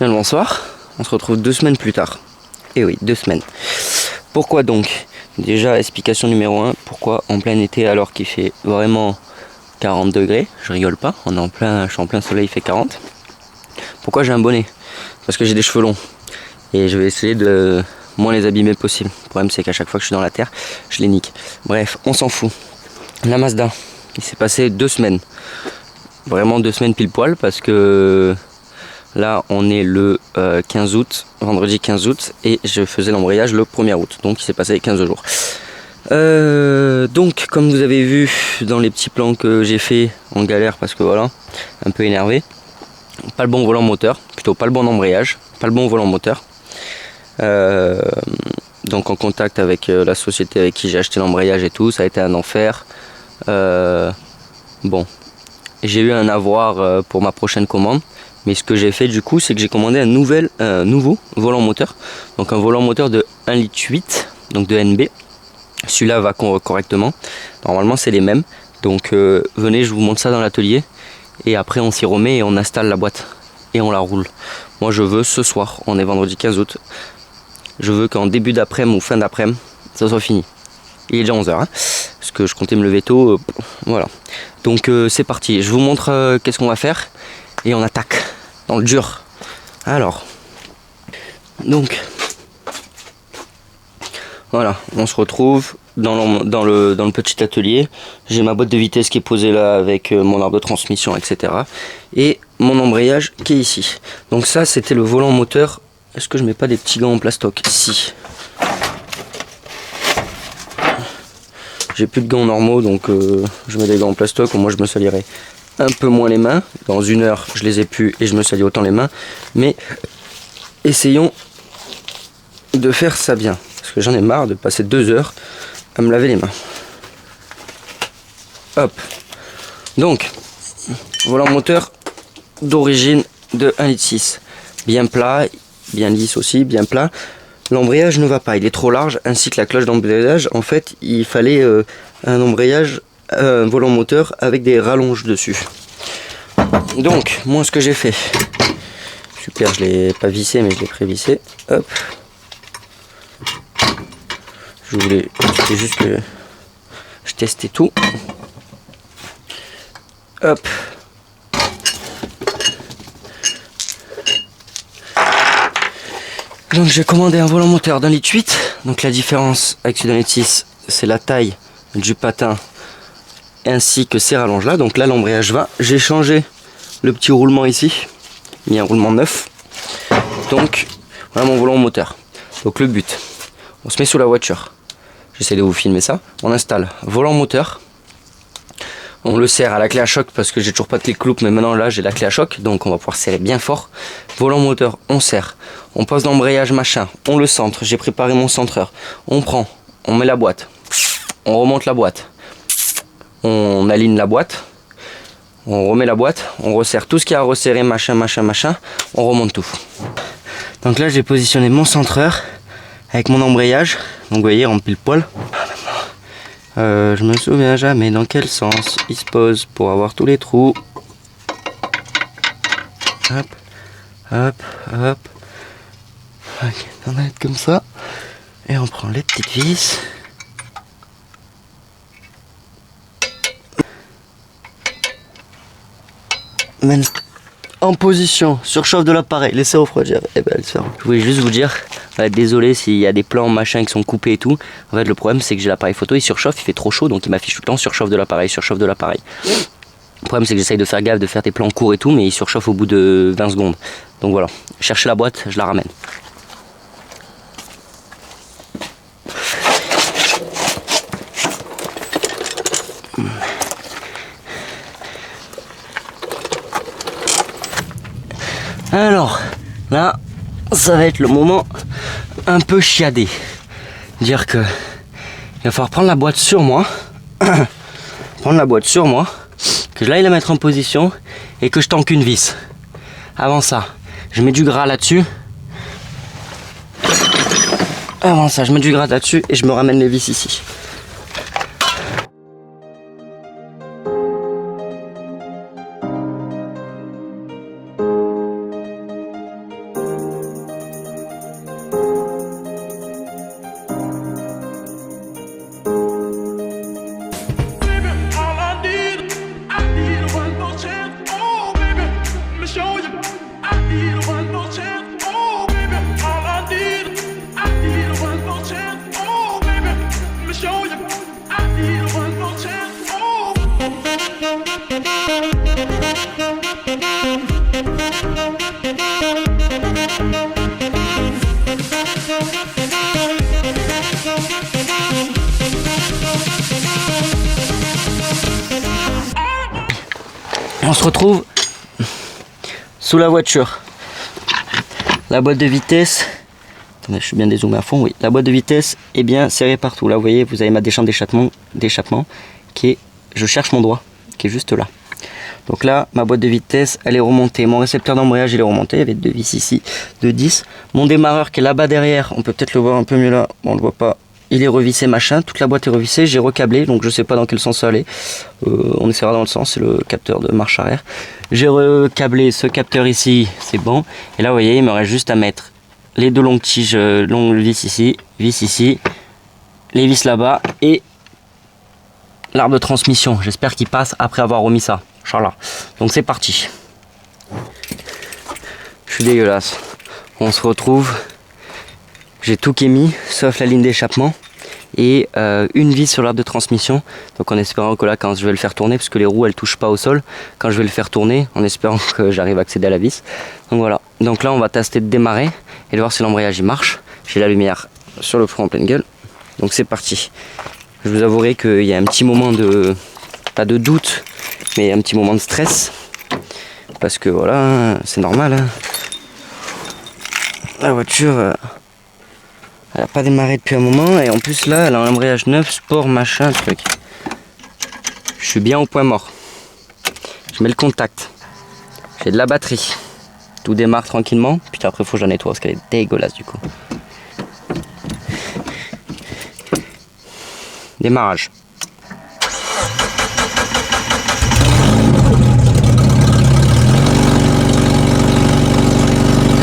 Bien le bonsoir, on se retrouve 2 semaines plus tard. Et oui, 2 semaines. Pourquoi donc? Déjà, explication numéro 1, pourquoi en plein été alors qu'il fait vraiment 40 degrés, je rigole pas, je suis en plein soleil, il fait 40. Pourquoi j'ai un bonnet? Parce que j'ai des cheveux longs. Et je vais essayer de moins les abîmer possible. Le problème c'est qu'à chaque fois que je suis dans la terre, je les nique. Bref, on s'en fout. La Mazda, il s'est passé 2 semaines. Vraiment 2 semaines pile poil parce que là on est le 15 août, vendredi 15 août, et je faisais l'embrayage le 1er août, donc il s'est passé 15 jours. Donc comme vous avez vu dans les petits plans que j'ai fait en galère parce que voilà, un peu énervé, pas le bon volant moteur, plutôt pas le bon embrayage, pas le bon volant moteur. Donc en contact avec la société avec qui j'ai acheté l'embrayage et tout, ça a été un enfer. Bon, j'ai eu un avoir pour ma prochaine commande. Mais ce que j'ai fait du coup, c'est que j'ai commandé un nouveau volant moteur. Donc un volant moteur de 1,8 litre, donc de NB. Celui-là va correctement. Normalement c'est les mêmes. Donc venez, je vous montre ça dans l'atelier. Et après on s'y remet et on installe la boîte. Et on la roule. Moi je veux ce soir, on est vendredi 15 août. Je veux qu'en début d'après-midi ou fin d'après-midi, ça soit fini. Il est déjà 11h. Hein, parce que je comptais me lever tôt. Voilà. Donc c'est parti. Je vous montre qu'est-ce qu'on va faire. Et on attaque dans le dur. Alors, donc, voilà, on se retrouve dans le petit atelier. J'ai ma boîte de vitesse qui est posée là avec mon arbre de transmission, etc. Et mon embrayage qui est ici. Donc ça, c'était le volant moteur. Est-ce que je mets pas des petits gants en plastoc? Si. J'ai plus de gants normaux, donc je mets des gants en plastoc. Moi, je me salirai un peu moins les mains. Dans 1 heure, je les ai plus et je me salis autant les mains. Mais essayons de faire ça bien. Parce que j'en ai marre de passer 2 heures à me laver les mains. Hop. Donc, volant moteur d'origine de 1,6 litre. Bien plat, bien lisse aussi, bien plat. L'embrayage ne va pas, il est trop large, ainsi que la cloche d'embrayage. En fait, il fallait un embrayage, un volant moteur avec des rallonges dessus. Donc, moi ce que j'ai fait, super, je l'ai pas vissé, mais je l'ai prévissé. Hop. C'était juste que je testais tout. Hop. Donc j'ai commandé un volant moteur d'un 1,8 litre. Donc la différence avec celui d'un 1,6 litre, c'est la taille du patin ainsi que ces rallonges là. Donc là l'embrayage va. J'ai changé le petit roulement ici, mis un roulement neuf. Donc voilà mon volant moteur. Donc le but, on se met sous la voiture. J'essaie de vous filmer ça. On installe volant moteur. On le serre à la clé à choc parce que j'ai toujours pas de clé cloupe, mais maintenant là j'ai la clé à choc, donc on va pouvoir serrer bien fort. Volant moteur, on serre. On pose l'embrayage machin, on le centre, j'ai préparé mon centreur. On prend, on met la boîte, on remonte la boîte, on aligne la boîte, on remet la boîte, on resserre tout ce qu'il y a à resserrer, machin, on remonte tout. Donc là j'ai positionné mon centreur avec mon embrayage, donc vous voyez en pile poil. Je me souviens jamais dans quel sens il se pose pour avoir tous les trous. Hop, hop, hop. Ok, on va être comme ça. Et on prend les petites vis. En position, surchauffe de l'appareil, laissez refroidir. Et ben elle se ferme. Je voulais juste vous dire, désolé s'il y a des plans machin qui sont coupés et tout. En fait le problème c'est que j'ai l'appareil photo, il surchauffe, il fait trop chaud, donc il m'affiche tout le temps surchauffe de l'appareil, surchauffe de l'appareil. Le problème c'est que j'essaye de faire gaffe, de faire des plans courts et tout, mais il surchauffe au bout de 20 secondes. Donc voilà, cherchez la boîte, je la ramène. Alors, là, ça va être le moment un peu chiadé. Dire que il va falloir prendre la boîte sur moi, que je l'aille la mettre en position et que je tanque une vis. Avant ça, je mets du gras là-dessus. Et je me ramène les vis ici. On se retrouve sous la voiture. La boîte de vitesse, attendez, je suis bien dézoomé à fond, oui. La boîte de vitesse est bien serrée partout. Là, vous voyez, vous avez ma déchambre d'échappement qui est, je cherche mon doigt, qui est juste là. Donc là, ma boîte de vitesse, elle est remontée. Mon récepteur d'embrayage, il est remonté. Il y avait 2 vis ici, de 10. Mon démarreur qui est là-bas derrière, on peut peut-être le voir un peu mieux là. Bon, on le voit pas. Il est revissé, machin. Toute la boîte est revissée. J'ai recablé, donc je sais pas dans quel sens ça allait. On essaiera dans le sens, c'est le capteur de marche arrière. J'ai recablé ce capteur ici, c'est bon. Et là, vous voyez, il me reste juste à mettre les 2 longues tiges, longues vis ici, les vis là-bas et l'arbre de transmission. J'espère qu'il passe après avoir remis ça. Inch'Allah. Donc c'est parti. Je suis dégueulasse. On se retrouve. J'ai tout qui est mis, sauf la ligne d'échappement et une vis sur l'arbre de transmission. Donc en espérant que là, quand je vais le faire tourner, parce que les roues elles touchent pas au sol, quand je vais le faire tourner, en espérant que j'arrive à accéder à la vis. Donc voilà. Donc là, on va tester de démarrer et de voir si l'embrayage il marche. J'ai la lumière sur le front en pleine gueule. Donc c'est parti. Je vous avouerai qu'il y a un petit moment de, pas de doute, mais un petit moment de stress. Parce que voilà, c'est normal. Hein. La voiture, elle n'a pas démarré depuis un moment. Et en plus là, elle a un embrayage neuf, sport, machin, truc. Je suis bien au point mort. Je mets le contact. J'ai de la batterie. Tout démarre tranquillement. Putain, après, il faut que j'en nettoie parce qu'elle est dégueulasse du coup. Démarrage.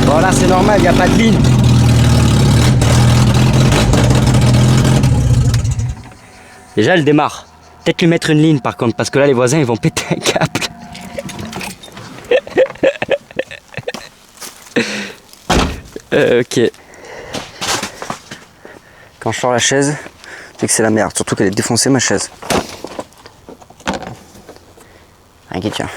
Voilà, c'est normal, il n'y a pas de ligne. Déjà, elle démarre. Peut-être lui mettre une ligne par contre, parce que là, les voisins, ils vont péter un câble. Ok. Quand je sors la chaise, c'est que c'est la merde. Surtout qu'elle est défoncée, ma chaise. Ok, tiens.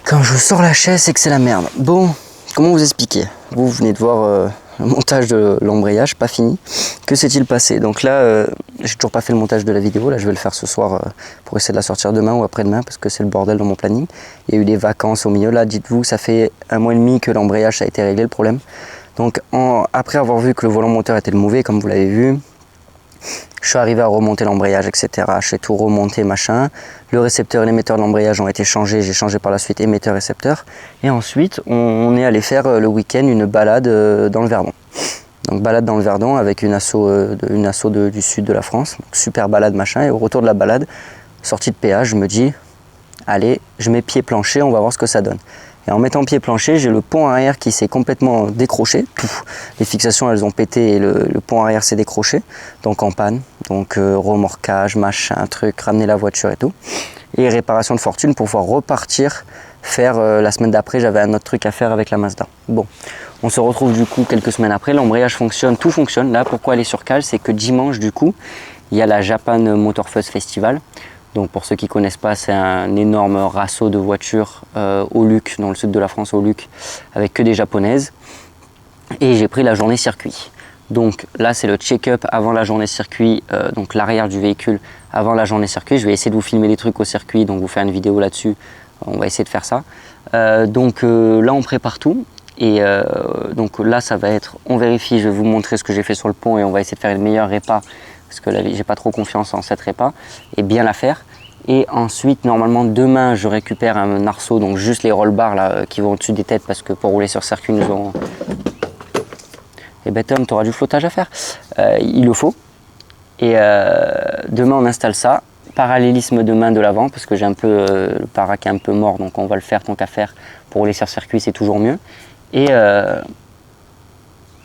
Quand je sors la chaise, c'est que c'est la merde. Bon, comment vous expliquer? Vous venez de voir le montage de l'embrayage, pas fini. Que s'est-il passé? Donc là, j'ai toujours pas fait le montage de la vidéo. Là, je vais le faire ce soir pour essayer de la sortir demain ou après-demain parce que c'est le bordel dans mon planning. Il y a eu des vacances au milieu. Là, dites-vous, ça fait 1 mois et demi que l'embrayage a été réglé, le problème. Donc, après avoir vu que le volant moteur était le mauvais, comme vous l'avez vu, je suis arrivé à remonter l'embrayage, etc. J'ai tout remonté, machin. Le récepteur et l'émetteur de l'embrayage ont été changés. J'ai changé par la suite émetteur-récepteur. Et ensuite, on est allé faire le week-end une balade dans le Verdon. Donc balade dans le Verdon avec une asso du sud de la France. Donc, super balade, machin. Et au retour de la balade, sortie de péage, je me dis, allez, je mets pied plancher, on va voir ce que ça donne. Et en mettant pied plancher, j'ai le pont arrière qui s'est complètement décroché. Les fixations, elles ont pété et le pont arrière s'est décroché. Donc en panne, donc remorquage, machin, truc, ramener la voiture et tout. Et réparation de fortune pour pouvoir repartir faire la semaine d'après. J'avais un autre truc à faire avec la Mazda. Bon, on se retrouve du coup quelques semaines après. L'embrayage fonctionne, tout fonctionne. Là, pourquoi elle est sur cale, c'est que dimanche du coup, il y a la Japan Motor Fuzz Festival. Donc pour ceux qui ne connaissent pas, c'est un énorme rasso de voitures au Luc, dans le sud de la France, au Luc, avec que des japonaises. Et j'ai pris la journée circuit. Donc là, c'est le check-up avant la journée circuit, donc l'arrière du véhicule avant la journée circuit. Je vais essayer de vous filmer des trucs au circuit, donc vous faire une vidéo là-dessus. On va essayer de faire ça. Donc là, on prépare tout. Et donc là, ça va être, on vérifie, je vais vous montrer ce que j'ai fait sur le pont et on va essayer de faire une meilleure répa. Parce que là, j'ai pas trop confiance en cette répa, et bien la faire. Et ensuite, normalement, demain, je récupère un arceau, donc juste les roll-bars là, qui vont au-dessus des têtes, parce que pour rouler sur circuit, nous aurons... Eh ben Tom, tu auras du flottage à faire. Il le faut. Et demain, on installe ça. Parallélisme de main de l'avant, parce que j'ai un peu le para qui est un peu mort, donc on va le faire tant qu'à faire. Pour rouler sur circuit, c'est toujours mieux. Et ça,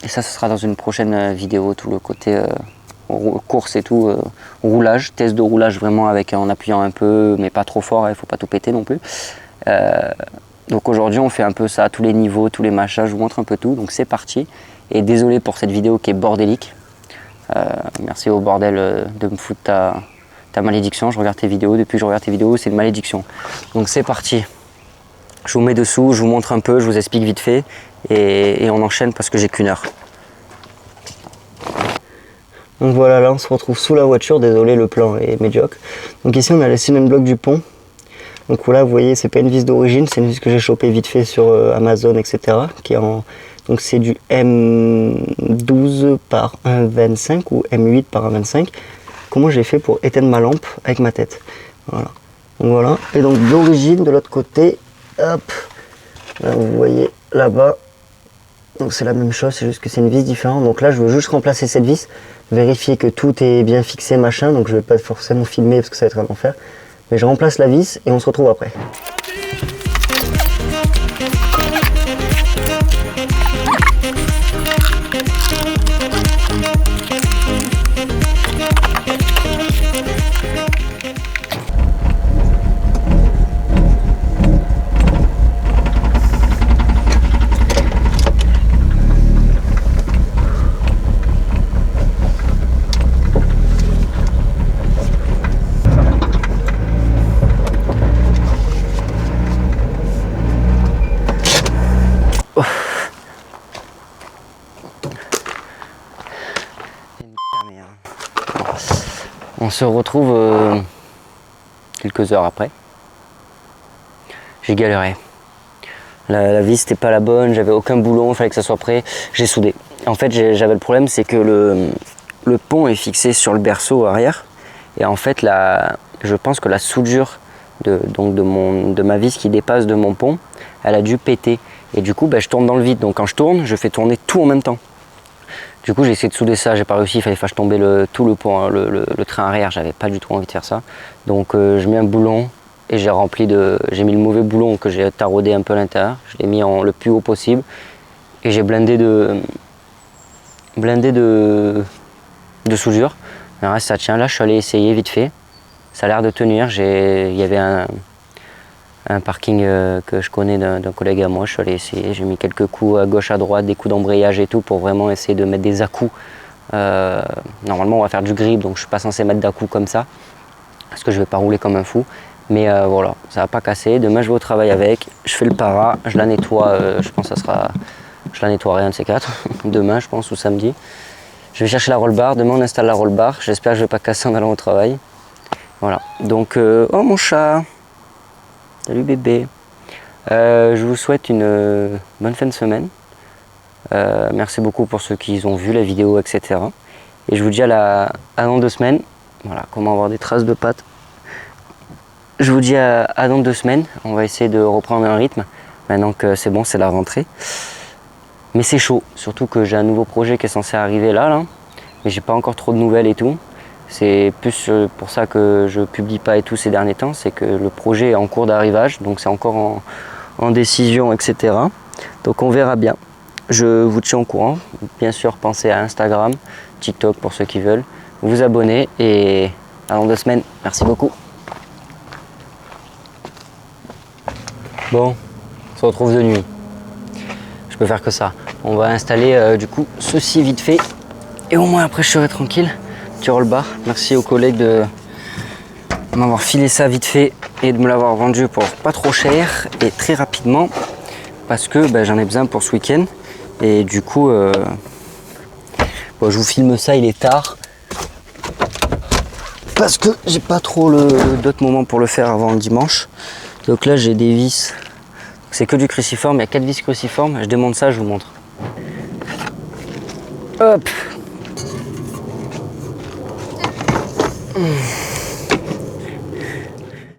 ce sera dans une prochaine vidéo, tout le côté... course et tout, roulage, test de roulage vraiment avec en appuyant un peu mais pas trop fort, il ne faut pas tout péter non plus. Donc aujourd'hui on fait un peu ça à tous les niveaux, tous les machins, je vous montre un peu tout, donc c'est parti. Et désolé pour cette vidéo qui est bordélique, merci au bordel de me foutre ta malédiction. Je regarde tes vidéos, depuis que je regarde tes vidéos c'est une malédiction. Donc c'est parti, je vous mets dessous, je vous montre un peu, je vous explique vite fait et on enchaîne parce que j'ai qu'1 heure. Donc voilà, là on se retrouve sous la voiture, désolé le plan est médiocre. Donc ici on a le cylindre bloc du pont. Donc là vous voyez c'est pas une vis d'origine, c'est une vis que j'ai chopée vite fait sur Amazon etc. Qui est en... Donc c'est du M12 par 1,25 ou M8 par 1,25. Comment j'ai fait pour éteindre ma lampe avec ma tête. Voilà. Donc voilà. Et donc d'origine de l'autre côté, hop, là vous voyez là-bas. Donc c'est la même chose, c'est juste que c'est une vis différente. Donc là je veux juste remplacer cette vis, vérifier que tout est bien fixé machin. Donc je vais pas forcément filmer parce que ça va être un enfer. Mais je remplace la vis et on se retrouve après. On se retrouve quelques heures après. J'ai galéré. La vis n'était pas la bonne, j'avais aucun boulon, il fallait que ça soit prêt. J'ai soudé. En fait, j'avais le problème, c'est que le pont est fixé sur le berceau arrière. Et en fait, je pense que la soudure de ma vis qui dépasse de mon pont, elle a dû péter. Et du coup, je tourne dans le vide. Donc quand je tourne, je fais tourner tout en même temps. Du coup j'ai essayé de souder ça, j'ai pas réussi, il fallait faire tomber tout le pont, hein, le train arrière, j'avais pas du tout envie de faire ça. Donc je mets un boulon et j'ai mis le mauvais boulon que j'ai taraudé un peu à l'intérieur, je l'ai mis le plus haut possible et j'ai blindé de soudure. Le reste ça tient, là je suis allé essayer vite fait, ça a l'air de tenir, il y avait un parking que je connais d'un collègue à moi, je suis allé essayer, j'ai mis quelques coups à gauche à droite, des coups d'embrayage et tout pour vraiment essayer de mettre des à-coups. Normalement on va faire du grip donc je suis pas censé mettre d'à-coups comme ça parce que je vais pas rouler comme un fou, mais voilà, ça va pas casser. Demain je vais au travail avec, je fais le para, je la nettoie, je pense que je la nettoierai un de ces quatre, demain je pense ou samedi. Je vais chercher la roll bar, demain on installe la roll bar, j'espère que je vais pas casser en allant au travail. Voilà, donc oh mon chat. Salut bébé, je vous souhaite une bonne fin de semaine. Merci beaucoup pour ceux qui ont vu la vidéo, etc. Et je vous dis à dans 2 semaines. Voilà, comment avoir des traces de pattes. Je vous dis à dans 2 semaines. On va essayer de reprendre un rythme. Maintenant que c'est bon, c'est la rentrée. Mais c'est chaud, surtout que j'ai un nouveau projet qui est censé arriver là. Mais j'ai pas encore trop de nouvelles et tout. C'est plus pour ça que je publie pas et tout ces derniers temps, c'est que le projet est en cours d'arrivage, donc c'est encore en décision, etc. Donc on verra bien. Je vous tiens au courant. Bien sûr, pensez à Instagram, TikTok pour ceux qui veulent. Vous abonner et à dans 2 semaines. Merci beaucoup. Bon, on se retrouve de nuit. Je peux faire que ça. On va installer du coup ceci vite fait et au moins après je serai tranquille. Petit roll bar. Merci aux collègues de m'avoir filé ça vite fait et de me l'avoir vendu pour pas trop cher et très rapidement parce que j'en ai besoin pour ce week-end et du coup je vous filme ça, il est tard parce que j'ai pas trop d'autres moments pour le faire avant le dimanche. Donc là j'ai des vis, c'est que du cruciforme, il y a 4 vis cruciformes, je démonte ça, je vous montre. Hop.